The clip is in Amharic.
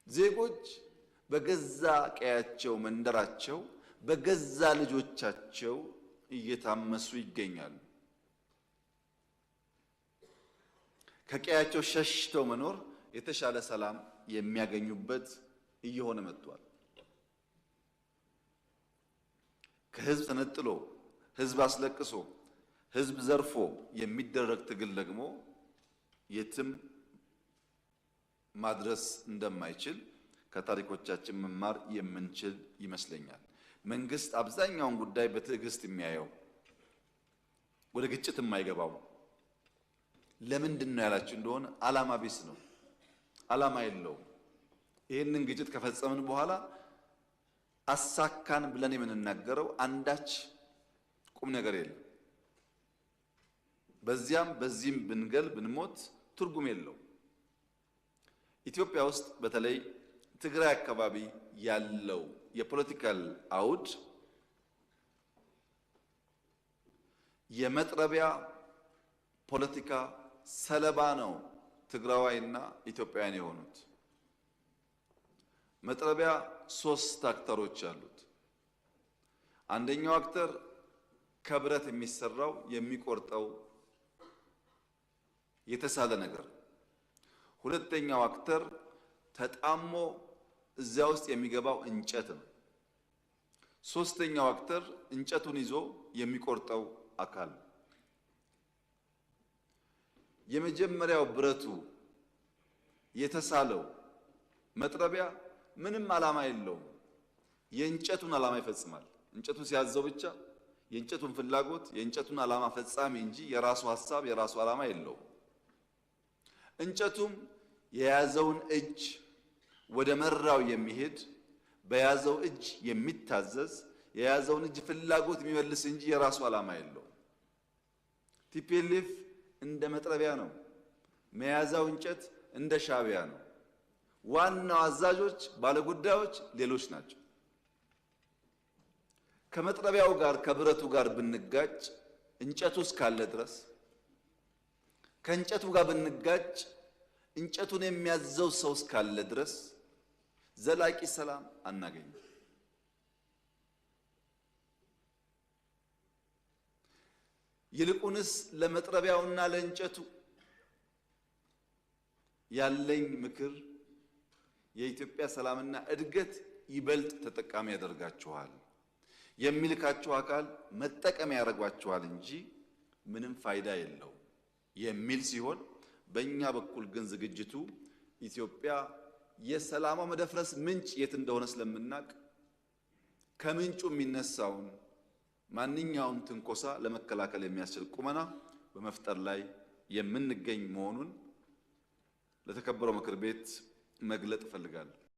ዜጎች በገዛ ቀያቸው መንደራቸው በገዛ ልጆቻቸው እየታመሱ ይገኛሉ። ከቀያቸው ሸሽተው መኖር የተሻለ ሰላም የሚያገኙበት እየሆነ መጥቷል። ከህዝብ ተነጥሎ ህዝብ አስለቅሶ ህዝብ ዘርፎ የሚደረግ ትግል ደግሞ የትም ማድረስ እንደማይችል ከታሪኮቻችን መማር የምንችል ይመስለኛል። መንግስት አብዛኛውን ጉዳይ በትዕግስት የሚያየው ወደ ግጭት የማይገባው ለምንድን ነው ያላችሁ እንደሆነ ዓላማ ቢስ ነው። ዓላማ የለውም። ይህንን ግጭት ከፈጸምን በኋላ አሳካን ብለን የምንናገረው አንዳች ቁም ነገር የለም። በዚያም በዚህም ብንገል ብንሞት ትርጉም የለው። ኢትዮጵያ ውስጥ በተለይ ትግራይ አካባቢ ያለው የፖለቲካል አውድ የመጥረቢያ ፖለቲካ ሰለባ ነው። ትግራዋይና ኢትዮጵያውያን የሆኑት መጥረቢያ ሶስት አክተሮች አሉት። አንደኛው አክተር ከብረት የሚሰራው የሚቆርጠው የተሳለ ነገር፣ ሁለተኛው አክተር ተጣሞ እዚያ ውስጥ የሚገባው እንጨት ነው። ሶስተኛው አክተር እንጨቱን ይዞ የሚቆርጠው አካል። የመጀመሪያው ብረቱ የተሳለው መጥረቢያ ምንም ዓላማ የለውም። የእንጨቱን ዓላማ ይፈጽማል። እንጨቱ ሲያዘው ብቻ የእንጨቱን ፍላጎት የእንጨቱን ዓላማ ፈጻሚ እንጂ የራሱ ሐሳብ የራሱ ዓላማ የለውም። እንጨቱም የያዘውን እጅ ወደ መራው የሚሄድ በያዘው እጅ የሚታዘዝ የያዘውን እጅ ፍላጎት የሚመልስ እንጂ የራሱ ዓላማ የለውም። ቲፒኤልኤፍ እንደ መጥረቢያ ነው። መያዛው እንጨት እንደ ሻዕቢያ ነው። ዋናው አዛዦች ባለጉዳዮች ሌሎች ናቸው። ከመጥረቢያው ጋር ከብረቱ ጋር ብንጋጭ እንጨቱ እስካለ ድረስ ከእንጨቱ ጋር ብንጋጭ እንጨቱን የሚያዘው ሰው እስካለ ድረስ ዘላቂ ሰላም አናገኝም። ይልቁንስ ለመጥረቢያውና ለእንጨቱ ያለኝ ምክር የኢትዮጵያ ሰላምና እድገት ይበልጥ ተጠቃሚ ያደርጋችኋል፣ የሚልካችሁ አካል መጠቀሚያ ያደርጓችኋል እንጂ ምንም ፋይዳ የለው የሚል ሲሆን፣ በእኛ በኩል ግን ዝግጅቱ ኢትዮጵያ የሰላሟ መደፍረስ ምንጭ የት እንደሆነ ስለምናቅ ከምንጩ የሚነሳውን ማንኛውም ትንኮሳ ለመከላከል የሚያስችል ቁመና በመፍጠር ላይ የምንገኝ መሆኑን ለተከበረው ምክር ቤት መግለጥ እፈልጋለሁ።